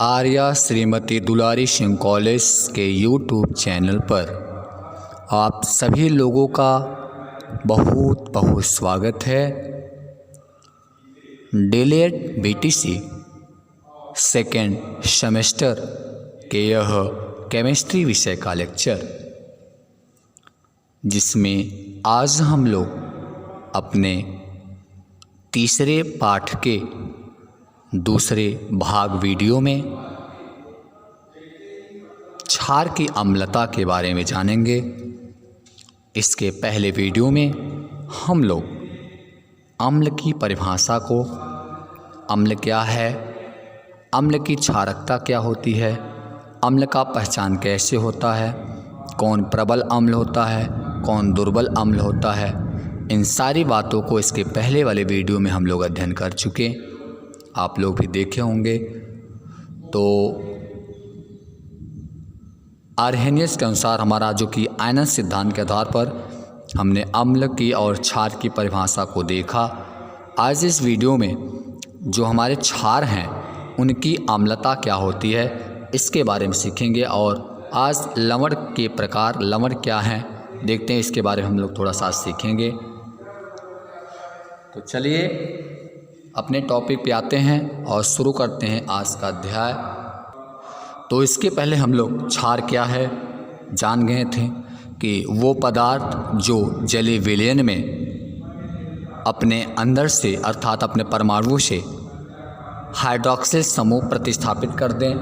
आर्या श्रीमती दुलारी Singh college के YouTube channel पर आप सभी लोगों का बहुत बहुत स्वागत है। डीएलएड बीटीसी सेकेंड सेमेस्टर के यह केमिस्ट्री विषय का लेक्चर, जिसमें आज हम लोग अपने तीसरे पाठ के दूसरे भाग वीडियो में क्षार की अम्लता के बारे में जानेंगे। इसके पहले वीडियो में हम लोग अम्ल की परिभाषा को, अम्ल क्या है, अम्ल की क्षारकता क्या होती है, अम्ल का पहचान कैसे होता है, कौन प्रबल अम्ल होता है, कौन दुर्बल अम्ल होता है, इन सारी बातों को इसके पहले वाले वीडियो में हम लोग अध्ययन कर चुके, आप लोग भी देखे होंगे। तो आर्हेनियस के अनुसार हमारा जो कि आयनन सिद्धांत के आधार पर हमने अम्ल की और क्षार की परिभाषा को देखा। आज इस वीडियो में जो हमारे क्षार हैं उनकी अम्लता क्या होती है इसके बारे में सीखेंगे, और आज लवण के प्रकार, लवण क्या हैं देखते हैं, इसके बारे में हम लोग थोड़ा सा सीखेंगे। तो चलिए अपने टॉपिक पे आते हैं और शुरू करते हैं आज का अध्याय। तो इसके पहले हम लोग क्षार क्या है जान गए थे कि वो पदार्थ जो जलीय विलयन में अपने अंदर से अर्थात अपने परमाणु से हाइड्रोक्सिल समूह प्रतिस्थापित कर दें,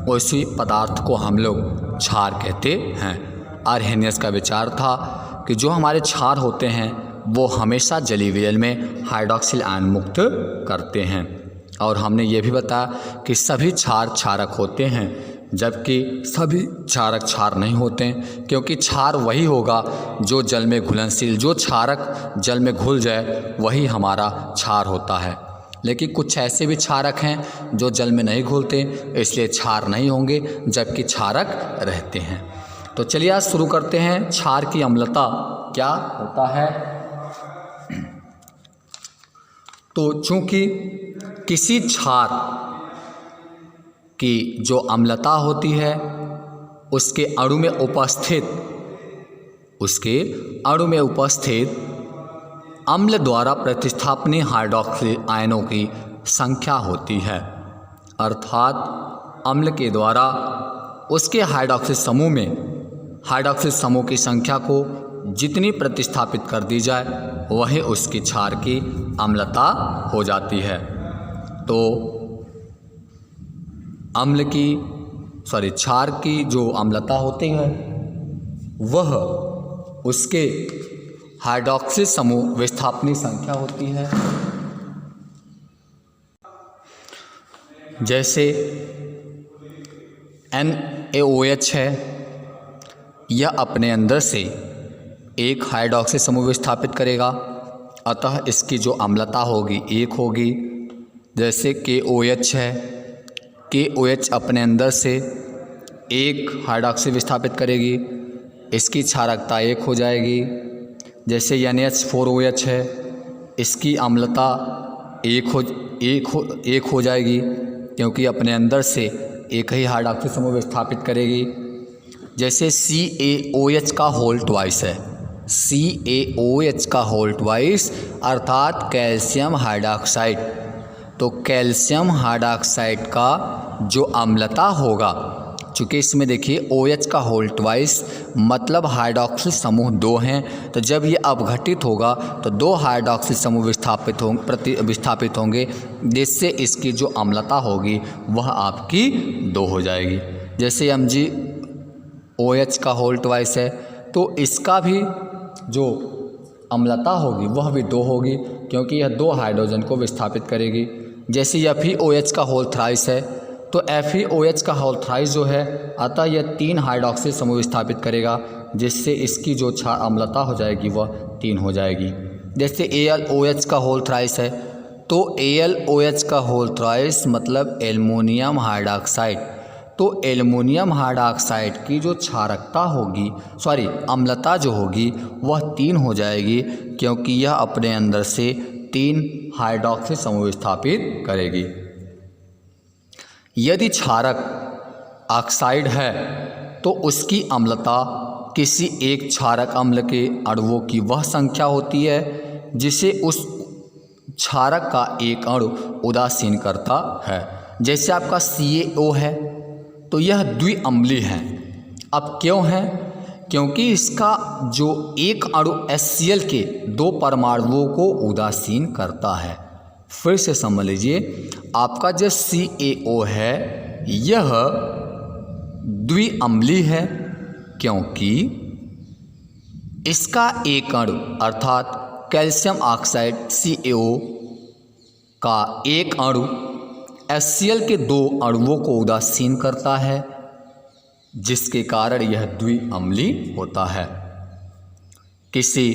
उसी पदार्थ को हम लोग क्षार कहते हैं। आर्हेनियस का विचार था कि जो हमारे क्षार होते हैं वो हमेशा जलीय विलयन में हाइड्रोक्सिल आयन मुक्त करते हैं, और हमने ये भी बताया कि सभी क्षार क्षारक होते हैं, जबकि सभी क्षारक क्षार नहीं होते हैं, क्योंकि क्षार वही होगा जो जल में घुलनशील, जो क्षारक जल में घुल जाए वही हमारा क्षार होता है। लेकिन कुछ ऐसे भी क्षारक हैं जो जल में नहीं घुलते, इसलिए क्षार नहीं होंगे, जबकि क्षारक रहते हैं। तो चलिए आज शुरू करते हैं। क्षार की अम्लता क्या होता है? तो चूंकि किसी क्षार की जो अम्लता होती है उसके अणु में उपस्थित अम्ल द्वारा प्रतिस्थापनीय हाइड्रोक्सिल आयनों की संख्या होती है, अर्थात अम्ल के द्वारा उसके हाइड्रोक्सिल समूह की संख्या को जितनी प्रतिस्थापित कर दी जाए वही उसकी क्षार की अम्लता हो जाती है। तो क्षार की जो अम्लता होती है वह उसके हाइड्रोक्सिल समूह विस्थापनीय संख्या होती है। जैसे NaOH है, यह अपने अंदर से एक हाइड्रोक्सिल समूह विस्थापित करेगा, अतः इसकी जो अम्लता होगी एक होगी। जैसे KOH है, KOH अपने अंदर से एक हाइड्रोक्सिल विस्थापित करेगी, इसकी क्षारकता एक हो जाएगी। जैसे NH4OH है, इसकी अम्लता एक हो जाएगी, क्योंकि अपने अंदर से एक ही हाइड्रोक्सिल समूह विस्थापित करेगी। जैसे CaOH का होल ट्वाइस है, CaOH का होल ट्वाइस अर्थात कैल्शियम हाइड्रोक्साइड। तो कैल्शियम हाइड्रोक्साइड का जो अम्लता होगा, चूँकि इसमें देखिए OH का होल ट्वाइस मतलब हाइड्रोक्सिल समूह दो हैं, तो जब ये अपघटित होगा तो दो हाइड्रोक्सिल समूह विस्थापित होंगे, जिससे इसकी जो अम्लता होगी वह आपकी 2 हो जाएगी। जैसे MgOH का होल ट्वाइस है, तो इसका भी जो अम्लता होगी वह भी 2 होगी, क्योंकि यह 2 हाइड्रोजन को विस्थापित करेगी। जैसे FeOH का होल थ्राइस है, तो FeOH का होल थ्राइस जो है, अतः यह 3 हाइड्रोक्सिल समूह विस्थापित करेगा, जिससे इसकी जो अम्लता हो जाएगी वह 3 हो जाएगी। जैसे AlOH का होल थ्राइस है, तो AlOH का होल थ्राइस मतलब एल्युमिनियम हाइड्रोक्साइड। तो एल्युमिनियम हाइड्रोक्साइड की जो अम्लता जो होगी वह 3 हो जाएगी, क्योंकि यह अपने अंदर से 3 हाइड्रोक्सिल समूह स्थापित करेगी। यदि क्षारक ऑक्साइड है तो उसकी अम्लता किसी एक क्षारक अम्ल के अणुओं की वह संख्या होती है जिसे उस क्षारक का एक अणु उदासीन करता है। जैसे आपका CaO है तो यह द्विअम्लीय है। अब क्यों है? क्योंकि इसका जो एक अणु HCl के 2 परमाणुओं को उदासीन करता है। फिर से समझ लीजिए, आपका जो CaO है यह द्विअम्लीय है क्योंकि इसका एक अणु अर्थात कैल्शियम ऑक्साइड CaO का एक अणु HCl के 2 अणुओं को उदासीन करता है, जिसके कारण यह द्विअम्लीय होता है। किसी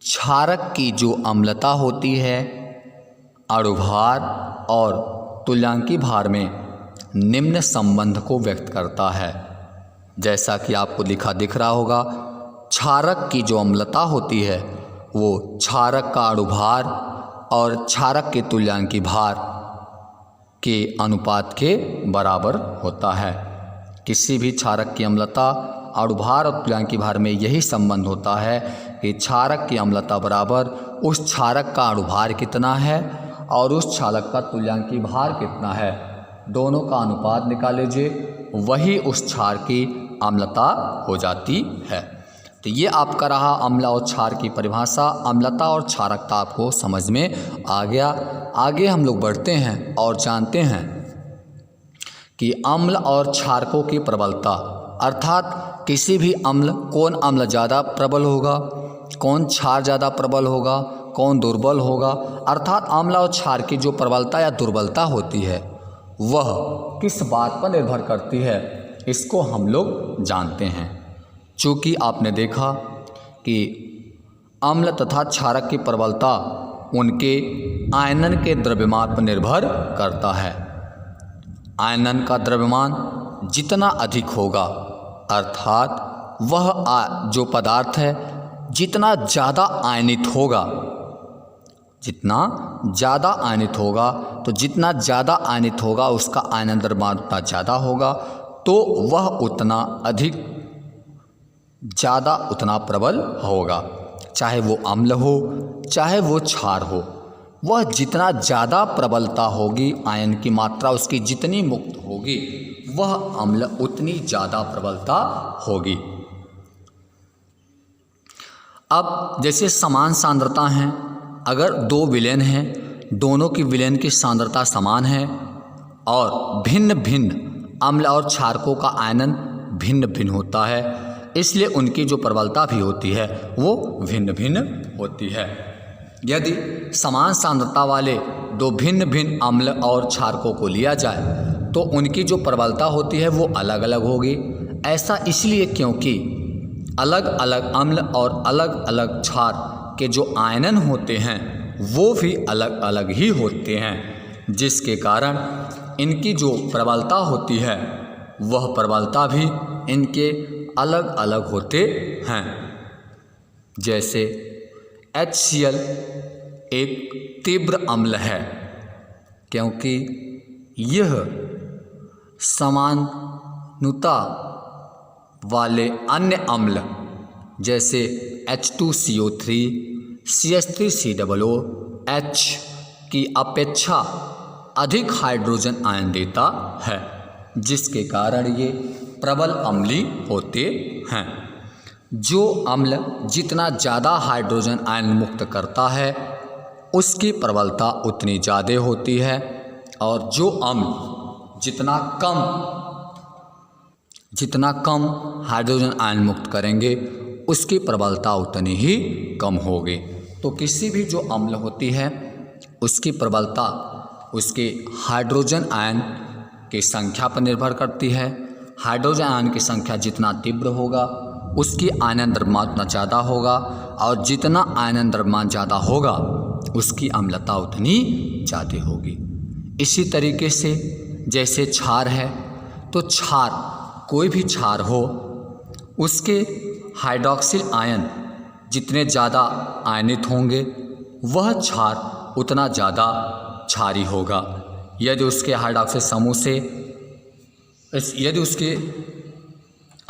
क्षारक की जो अम्लता होती है अणुभार और तुल्यांकी भार में निम्न संबंध को व्यक्त करता है। जैसा कि आपको लिखा दिख रहा होगा, क्षारक की जो अम्लता होती है वो क्षारक का अणुभार और क्षारक के तुल्यांकी भार के अनुपात के बराबर होता है। किसी भी क्षारक की अम्लता अणुभार और तुल्यांकी भार में यही संबंध होता है कि क्षारक की अम्लता बराबर उस क्षारक का अणुभार कितना है और उस क्षारक का तुल्यांकी भार कितना है, दोनों का अनुपात निकाल लीजिए, वही उस क्षार की अम्लता हो जाती है। तो ये आपका रहा अम्ल और क्षार की परिभाषा। अम्लता और क्षारकता आपको समझ में आ गया। आगे हम लोग बढ़ते हैं और जानते हैं कि अम्ल और क्षारकों की प्रबलता, अर्थात किसी भी अम्ल, कौन अम्ल ज़्यादा प्रबल होगा, कौन क्षार ज़्यादा प्रबल होगा, कौन दुर्बल होगा, अर्थात अम्ल और क्षार की जो प्रबलता या दुर्बलता होती है वह किस बात पर निर्भर करती है, इसको हम लोग जानते हैं। चूँकि आपने देखा कि अम्ल तथा क्षारक की प्रबलता उनके आयनन के द्रव्यमान पर निर्भर करता है। आयनन का द्रव्यमान जितना अधिक होगा, अर्थात वह जो पदार्थ है जितना ज़्यादा आयनित होगा, जितना ज़्यादा आयनित होगा, तो जितना ज़्यादा आयनित होगा उसका आयनन द्रव्यमान उतना ज़्यादा होगा, तो वह उतना अधिक ज़्यादा उतना प्रबल होगा। चाहे वो अम्ल हो चाहे वो क्षार हो, वह जितना ज़्यादा प्रबलता होगी, आयन की मात्रा उसकी जितनी मुक्त होगी, वह अम्ल उतनी ज़्यादा प्रबलता होगी। अब जैसे समान सांद्रता हैं, अगर 2 विलयन हैं, दोनों की विलयन की सांद्रता समान है और भिन्न भिन्न अम्ल और क्षारकों का आयनन भिन्न भिन्न होता है, इसलिए उनकी जो प्रबलता भी होती है वो भिन्न भिन्न होती है। यदि समान सांद्रता वाले 2 भिन्न भिन्न अम्ल और क्षारकों को लिया जाए तो उनकी जो प्रबलता होती है वो अलग अलग होगी। ऐसा इसलिए क्योंकि अलग अलग अम्ल और अलग अलग क्षार के जो आयनन होते हैं वो भी अलग अलग ही होते हैं, जिसके कारण इनकी जो प्रबलता होती है वह प्रबलता भी इनके अलग अलग होते हैं। जैसे HCl एक तीव्र अम्ल है क्योंकि यह समानुता वाले अन्य अम्ल जैसे H2CO3, CH3COO, H की अपेक्षा अधिक हाइड्रोजन आयन देता है, जिसके कारण ये प्रबल अम्लीय होते हैं। जो अम्ल जितना ज़्यादा हाइड्रोजन आयन मुक्त करता है उसकी प्रबलता उतनी ज़्यादा होती है, और जो अम्ल जितना कम हाइड्रोजन आयन मुक्त करेंगे उसकी प्रबलता उतनी ही कम होगी। तो किसी भी जो अम्ल होती है उसकी प्रबलता उसके हाइड्रोजन आयन की संख्या पर निर्भर करती है। हाइड्रोजन आयन की संख्या जितना तीव्र होगा उसकी आयनन द्रव्यमान उतना ज़्यादा होगा, और जितना आयनन द्रव्यमान ज़्यादा होगा उसकी अम्लता उतनी ज़्यादा होगी। इसी तरीके से जैसे क्षार है, तो क्षार कोई भी क्षार हो उसके हाइड्रॉक्सिल आयन जितने ज़्यादा आयनित होंगे वह क्षार उतना ज़्यादा क्षारी होगा। यदि उसके हाइड्रोक्सिल समूह से यदि उसके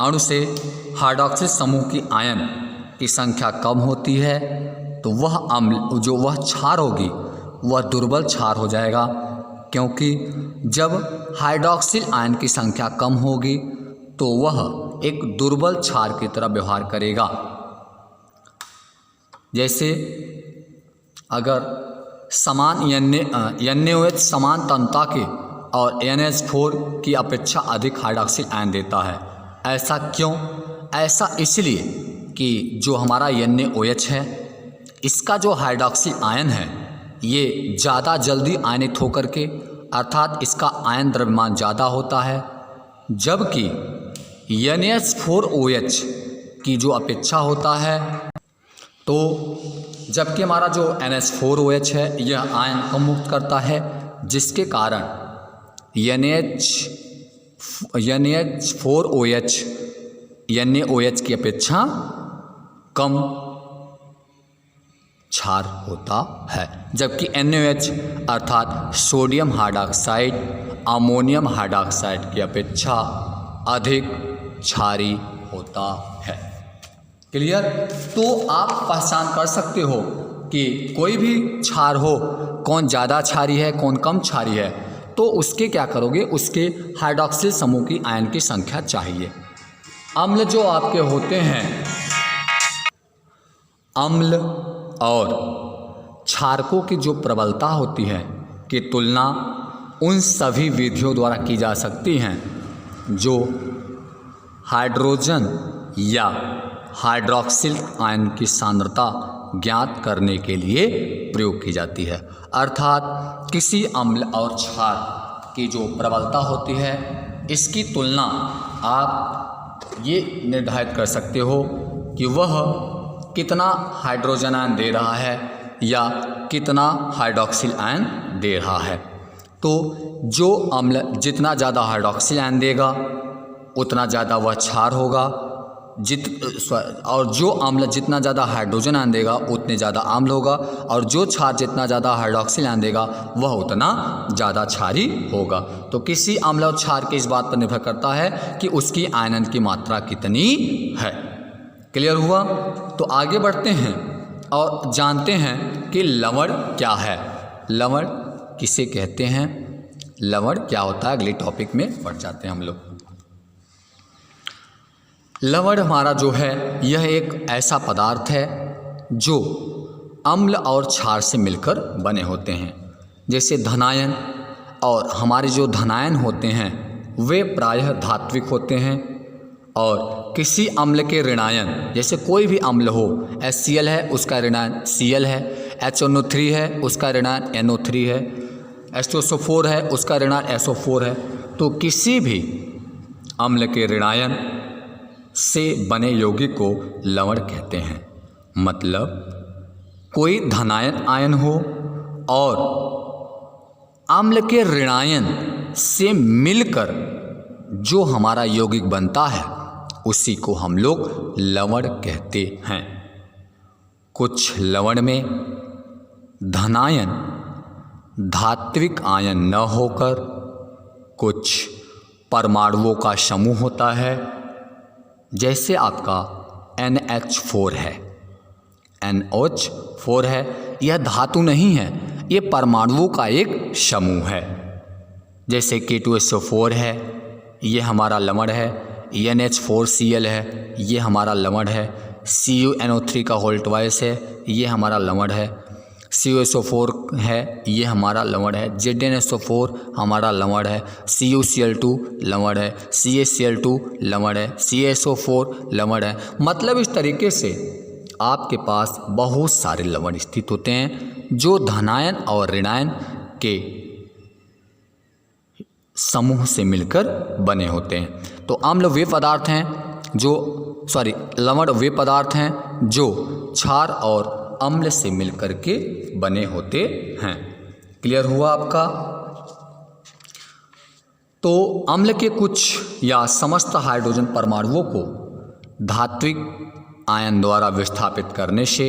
अणु से हाइड्रोक्सिल समूह की आयन की संख्या कम होती है तो वह अम्ल जो वह क्षार होगी वह दुर्बल क्षार हो जाएगा, क्योंकि जब हाइड्रोक्सिल आयन की संख्या कम होगी तो वह एक दुर्बल क्षार की तरह व्यवहार करेगा। जैसे अगर समान NaOH समान तन्यता के और NH4 की अपेक्षा अधिक हाइड्रोक्सिल आयन देता है। ऐसा क्यों? ऐसा इसलिए कि जो हमारा NaOH है इसका जो हाइड्रोक्सिल आयन है ये ज़्यादा जल्दी आयनित होकर के अर्थात इसका आयन द्रव्यमान ज़्यादा होता है, जबकि NH4OH की जो अपेक्षा होता है तो जबकि हमारा जो NH4OH है यह आयन कम मुक्त करता है, जिसके कारण NH4OH NaOH की अपेक्षा कम क्षार होता है, जबकि NaOH अर्थात सोडियम हाइड्रॉक्साइड अमोनियम हाइड्रॉक्साइड की अपेक्षा अधिक क्षारी होता है। क्लियर? तो आप पहचान कर सकते हो कि कोई भी क्षार हो कौन ज़्यादा क्षारी है कौन कम क्षारी है, तो उसके क्या करोगे, उसके हाइड्रोक्सिल समूह की आयन की संख्या चाहिए। अम्ल जो आपके होते हैं, अम्ल और क्षारकों की जो प्रबलता होती है की तुलना उन सभी विधियों द्वारा की जा सकती हैं जो हाइड्रोजन या हाइड्रोक्सिल आयन की सांद्रता ज्ञात करने के लिए प्रयोग की जाती है। अर्थात किसी अम्ल और क्षार की जो प्रबलता होती है इसकी तुलना आप ये निर्धारित कर सकते हो कि वह कितना हाइड्रोजन आयन दे रहा है या कितना हाइड्रोक्सिल आयन दे रहा है। तो जो अम्ल जितना ज़्यादा हाइड्रोक्सिल आयन देगा उतना ज़्यादा वह क्षार होगा, और जो अम्ल जितना ज़्यादा हाइड्रोजन आयन देगा उतने ज़्यादा अम्ल होगा, और जो क्षार जितना ज़्यादा हाइड्रोक्सिल आयन देगा वह उतना ज़्यादा क्षारी होगा। तो किसी अम्ल और क्षार के इस बात पर निर्भर करता है कि उसकी आयनन की मात्रा कितनी है। क्लियर हुआ? तो आगे बढ़ते हैं और जानते हैं कि लवण क्या है, लवण किसे कहते हैं, लवण क्या होता है, अगले टॉपिक में बढ़ जाते हैं हम लोग। लवण हमारा जो है यह एक ऐसा पदार्थ है जो अम्ल और क्षार से मिलकर बने होते हैं। जैसे धनायन, और हमारे जो धनायन होते हैं वे प्रायः धात्विक होते हैं, और किसी अम्ल के ऋणायन, जैसे कोई भी अम्ल हो, HCl है उसका ऋणायन Cl है, HNO3 है उसका ऋणायन NO3 है, H2SO4 है उसका ऋणायन SO4 है। तो किसी भी अम्ल के ऋणायन से बने यौगिक को लवण कहते हैं। मतलब कोई धनायन आयन हो और अम्ल के ऋणायन से मिलकर जो हमारा यौगिक बनता है उसी को हम लोग लवण कहते हैं। कुछ लवण में धनायन धात्विक आयन न होकर कुछ परमाणुओं का समूह होता है। जैसे आपका NH4 है, NH4 है, यह धातु नहीं है, ये परमाणुओं का एक समूह है। जैसे K2SO4 है, ये हमारा लवण है, NH4Cl है, ये हमारा लवण है, CuNO3 का होल ट्वाइस है, ये हमारा लवण है, CuSO4 है, ये हमारा लवण है, ZnSO4 हमारा लवण है, CuCl2 लवण है, CaCl2 लवण है, CaSO4 लवण है। मतलब इस तरीके से आपके पास बहुत सारे लवण स्थित होते हैं जो धनायन और ऋणायन के समूह से मिलकर बने होते हैं। तो अम्ल वे पदार्थ हैं लवण वे पदार्थ हैं जो क्षार और अम्ल से मिलकर के बने होते हैं। क्लियर हुआ आपका? तो अम्ल के कुछ या समस्त हाइड्रोजन परमाणुओं को धात्विक आयन द्वारा विस्थापित करने से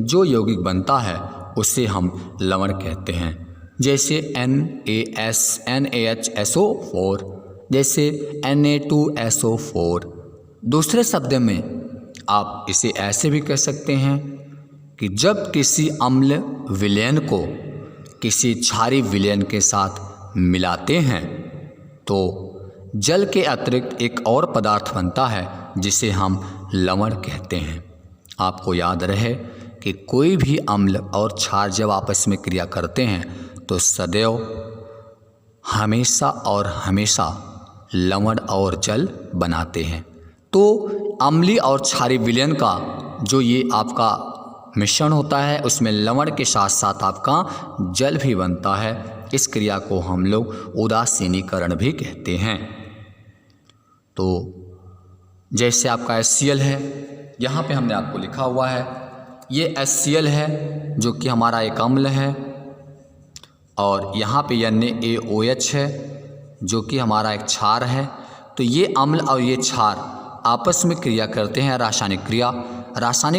जो यौगिक बनता है उसे हम लवण कहते हैं। जैसे NaHSO4, जैसे Na2SO4। दूसरे शब्द में आप इसे ऐसे भी कह सकते हैं कि जब किसी अम्ल विलयन को किसी क्षारीय विलयन के साथ मिलाते हैं तो जल के अतिरिक्त एक और पदार्थ बनता है जिसे हम लवण कहते हैं। आपको याद रहे कि कोई भी अम्ल और क्षार जब आपस में क्रिया करते हैं तो सदैव हमेशा और हमेशा लवण और जल बनाते हैं। तो अम्लीय और क्षारीय विलयन का जो ये आपका मिश्रण होता है उसमें लवण के साथ साथ आपका जल भी बनता है। इस क्रिया को हम लोग उदासीनीकरण भी कहते हैं। तो जैसे आपका HCl है, यहाँ पे हमने आपको लिखा हुआ है ये HCl है जो कि हमारा एक अम्ल है, और यहाँ पे NaOH है जो कि हमारा एक क्षार है। तो ये अम्ल और ये क्षार आपस में क्रिया करते हैं, रासायनिक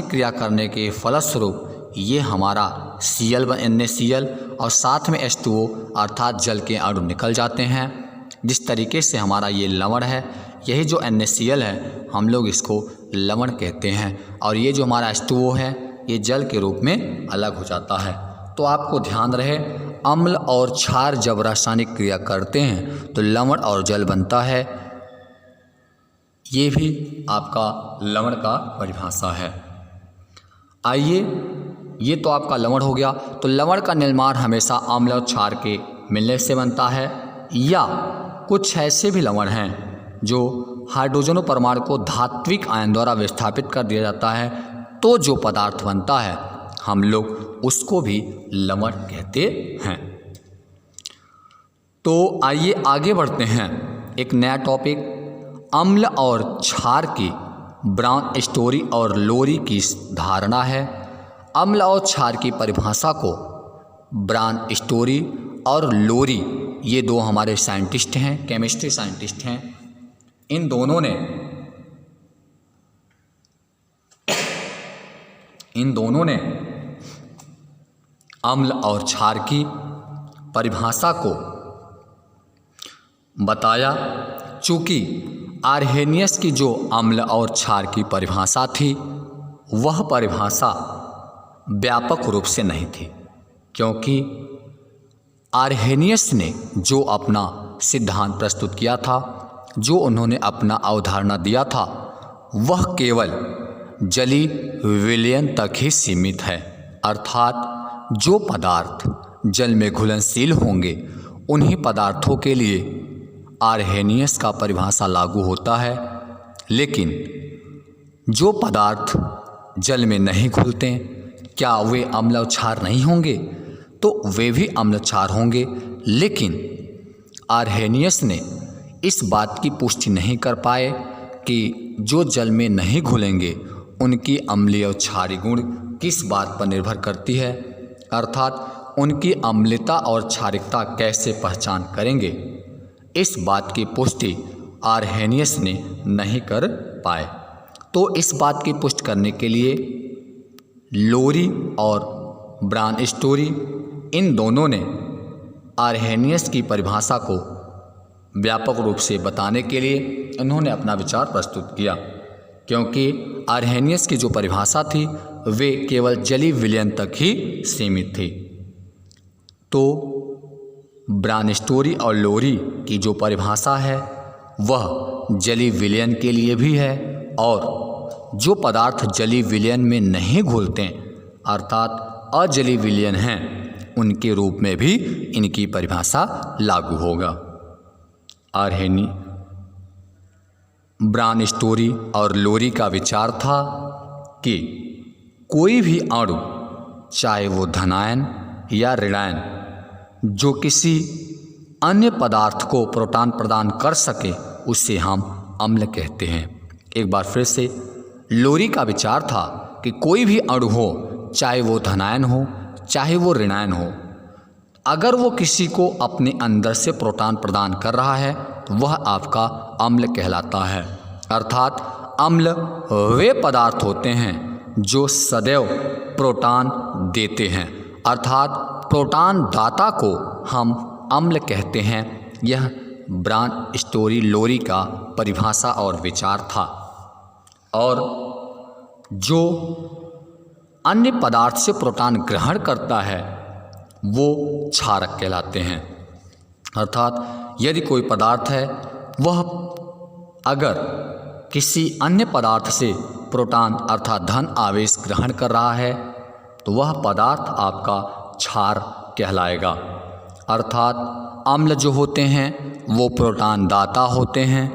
क्रिया करने के फलस्वरूप ये हमारा NaCl और साथ में H2O अर्थात जल के अणु निकल जाते हैं। जिस तरीके से हमारा ये लवण है, यही जो NaCl है हम लोग इसको लवण कहते हैं, और ये जो हमारा H2O है ये जल के रूप में अलग हो जाता है। तो आपको ध्यान रहे अम्ल और क्षार जब रासायनिक क्रिया करते हैं तो लवण और जल बनता है। ये भी आपका लवण का परिभाषा है। आइए, ये तो आपका लवण हो गया। तो लवण का निर्माण हमेशा अम्ल और क्षार के मिलने से बनता है, या कुछ ऐसे भी लवण हैं जो हाइड्रोजन परमाणु को धात्विक आयन द्वारा विस्थापित कर दिया जाता है, तो जो पदार्थ बनता है हम लोग उसको भी लवण कहते हैं। तो आइए आगे बढ़ते हैं, एक नया टॉपिक अम्ल और क्षार की ब्राउन स्टोरी और लोरी की धारणा है। अम्ल और क्षार की परिभाषा को ब्राउन स्टोरी और लोरी, ये दो हमारे साइंटिस्ट हैं, केमिस्ट्री साइंटिस्ट हैं, इन दोनों ने अम्ल और क्षार की परिभाषा को बताया। चूँकि आर्हेनियस की जो अम्ल और क्षार की परिभाषा थी वह परिभाषा व्यापक रूप से नहीं थी, क्योंकि आर्हेनियस ने जो अपना सिद्धांत प्रस्तुत किया था, जो उन्होंने अपना अवधारणा दिया था, वह केवल जलीय विलयन तक ही सीमित है। अर्थात जो पदार्थ जल में घुलनशील होंगे उन्हीं पदार्थों के लिए आर्हेनियस का परिभाषा लागू होता है, लेकिन जो पदार्थ जल में नहीं घुलते क्या वे अम्ल और क्षार नहीं होंगे? तो वे भी अम्ल क्षार होंगे, लेकिन आर्हेनियस ने इस बात की पुष्टि नहीं कर पाए कि जो जल में नहीं घुलेंगे उनकी अम्लीय और क्षारीय गुण किस बात पर निर्भर करती है, अर्थात उनकी अम्लता और क्षारिकता कैसे पहचान करेंगे। इस बात की पुष्टि आर्हेनियस ने नहीं कर पाए। तो इस बात की पुष्टि करने के लिए लोरी और ब्राउन स्टोरी, इन दोनों ने आर्हेनियस की परिभाषा को व्यापक रूप से बताने के लिए इन्होंने अपना विचार प्रस्तुत किया, क्योंकि आर्हेनियस की जो परिभाषा थी वे केवल जलीय विलयन तक ही सीमित थी। तो ब्राउन स्टोरी और लोरी की जो परिभाषा है वह जलीय विलयन के लिए भी है, और जो पदार्थ जलीय विलयन में नहीं घुलते अर्थात अजलीय विलयन हैं उनके रूप में भी इनकी परिभाषा लागू होगा। ब्राउन स्टोरी और लोरी का विचार था कि कोई भी अणु, चाहे वो धनायन या ऋणायन, जो किसी अन्य पदार्थ को प्रोटॉन प्रदान कर सके उसे हम अम्ल कहते हैं। एक बार फिर से, लोरी का विचार था कि कोई भी अणु हो, चाहे वो धनायन हो चाहे वो ऋणायन हो, अगर वो किसी को अपने अंदर से प्रोटॉन प्रदान कर रहा है तो वह आपका अम्ल कहलाता है। अर्थात अम्ल वे पदार्थ होते हैं जो सदैव प्रोटॉन देते हैं, अर्थात प्रोटॉन दाता को हम अम्ल कहते हैं। यह ब्रांड स्टोरी लोरी का परिभाषा और विचार था। और जो अन्य पदार्थ से प्रोटॉन ग्रहण करता है वो क्षारक कहलाते हैं। अर्थात यदि कोई पदार्थ है वह अगर किसी अन्य पदार्थ से प्रोटॉन अर्थात धन आवेश ग्रहण कर रहा है तो वह पदार्थ आपका क्षार कहलाएगा। अर्थात अम्ल जो होते हैं वो प्रोटॉन दाता होते हैं,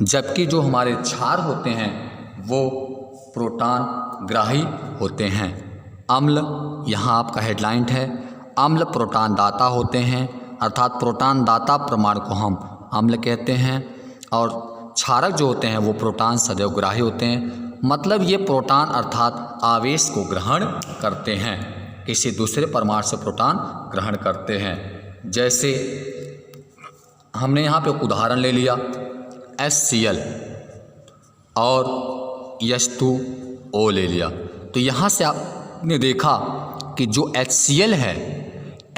जबकि जो हमारे क्षार होते हैं वो प्रोटॉन ग्राही होते हैं। अम्ल यहाँ आपका हेडलाइन है, अम्ल प्रोटॉन दाता होते हैं, अर्थात प्रोटॉन दाता परमाणु को हम अम्ल कहते हैं। और क्षारक जो होते हैं वो प्रोटॉन सदैव ग्राही होते हैं। मतलब ये प्रोटॉन अर्थात आवेश को ग्रहण करते हैं, किसी दूसरे परमाणु से प्रोटॉन ग्रहण करते हैं। जैसे हमने यहाँ पे एक उदाहरण ले लिया HCl और H2O ले लिया, तो यहाँ से आपने देखा कि जो HCl है,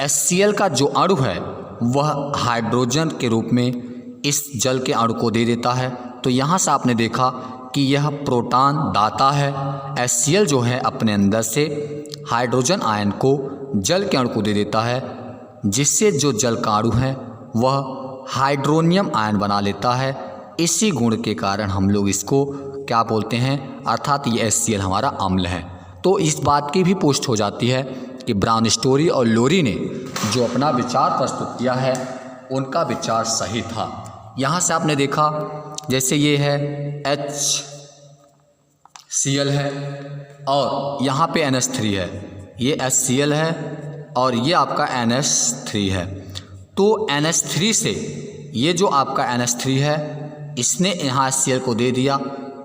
HCl का जो अणु है वह हाइड्रोजन के रूप में इस जल के अणु को दे देता है। तो यहाँ से आपने देखा कि यह प्रोटॉन दाता है। HCl जो है अपने अंदर से हाइड्रोजन आयन को जल के अणु को दे देता है, जिससे जो जल का अणु है वह हाइड्रोनियम आयन बना लेता है। इसी गुण के कारण हम लोग इसको क्या बोलते हैं, अर्थात ये HCl हमारा अम्ल है। तो इस बात की भी पुष्टि हो जाती है कि ब्राउन स्टोरी और लोरी ने जो अपना विचार प्रस्तुत किया है उनका विचार सही था। यहाँ से आपने देखा जैसे ये है HCl है और यहाँ पे NH3 है, ये HCl है और ये आपका NH3 है। तो NH3 से ये जो आपका NH3 है इसने यहाँ HCl को दे दिया,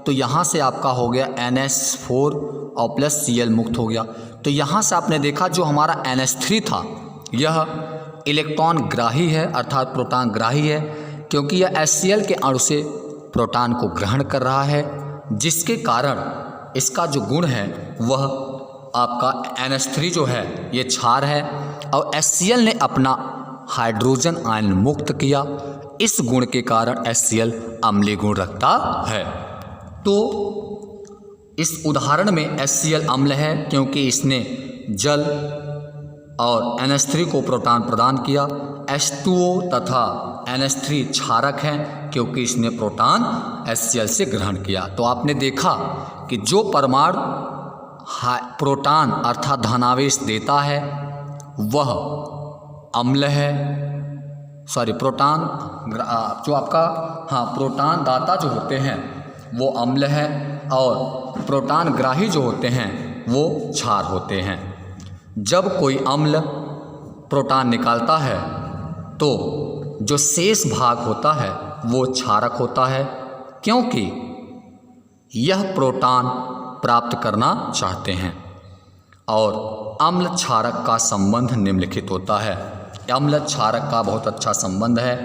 तो यहाँ से आपका हो गया NH4 और प्लस Cl मुक्त हो गया। तो यहाँ से आपने देखा जो हमारा NH3 था यह इलेक्ट्रॉन ग्राही है, अर्थात प्रोटॉन ग्राही है, क्योंकि यह HCl के अणु से प्रोटॉन को ग्रहण कर रहा है, जिसके कारण इसका जो गुण है वह आपका NH3 जो है ये क्षार है और HCl ने अपना हाइड्रोजन आयन मुक्त किया। इस गुण के कारण HCl अम्लीय गुण रखता है। तो इस उदाहरण में HCl अम्ल है क्योंकि इसने जल और NH3 को प्रोटॉन प्रदान किया। H2O तथा NH3 क्षारक हैं क्योंकि इसने प्रोटॉन HCl से ग्रहण किया। तो आपने देखा कि जो परमाणु प्रोटॉन अर्थात धनावेश देता है वह अम्ल है, प्रोटॉन जो आपका प्रोटॉन दाता जो होते हैं वो अम्ल है और प्रोटॉन ग्राही जो होते हैं वो क्षार होते हैं। जब कोई अम्ल प्रोटॉन निकालता है तो जो शेष भाग होता है वो क्षारक होता है, क्योंकि यह प्रोटॉन प्राप्त करना चाहते हैं। और अम्ल क्षारक का संबंध निम्नलिखित होता है। अम्ल क्षारक का बहुत अच्छा संबंध है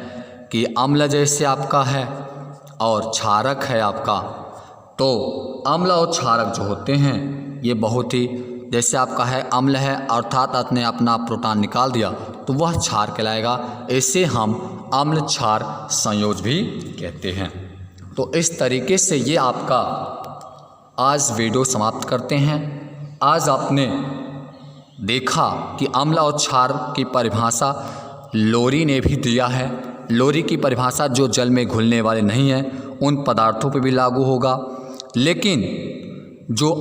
कि अम्ल जैसे आपका है और क्षारक है आपका, तो अम्ल और क्षारक जो होते हैं ये बहुत ही, जैसे आपका है अम्ल है अर्थात आपने अपना प्रोटॉन निकाल दिया तो वह क्षार कहलाएगा। इसे हम अम्ल क्षार संयोज भी कहते हैं। तो इस तरीके से ये आपका आज वीडियो समाप्त करते हैं। आज आपने देखा कि अम्ल और क्षार की परिभाषा लोरी ने भी दिया है। लोरी की परिभाषा जो जल में घुलने वाले नहीं हैं उन पदार्थों पर भी लागू होगा, लेकिन जो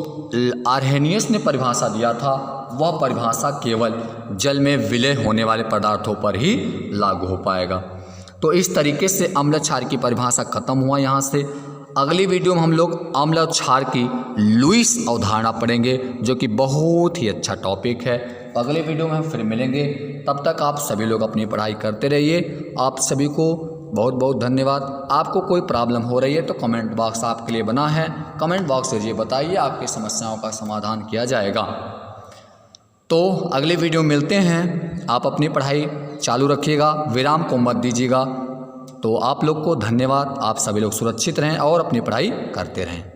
आर्हेनियस ने परिभाषा दिया था वह परिभाषा केवल जल में विलय होने वाले पदार्थों पर ही लागू हो पाएगा। तो इस तरीके से अम्ल क्षार की परिभाषा खत्म हुआ। यहाँ से अगली वीडियो में हम लोग अम्ल और क्षार की लुईस अवधारणा पढ़ेंगे, जो कि बहुत ही अच्छा टॉपिक है। अगले वीडियो में हम फिर मिलेंगे, तब तक आप सभी लोग अपनी पढ़ाई करते रहिए। आप सभी को बहुत बहुत धन्यवाद। आपको कोई प्रॉब्लम हो रही है तो कमेंट बॉक्स आपके लिए बना है, कमेंट बॉक्स से ये बताइए, आपकी समस्याओं का समाधान किया जाएगा। तो अगले वीडियो मिलते हैं। आप अपनी पढ़ाई चालू रखिएगा, विराम को मत दीजिएगा। तो आप लोग को धन्यवाद। आप सभी लोग सुरक्षित रहें और अपनी पढ़ाई करते रहें।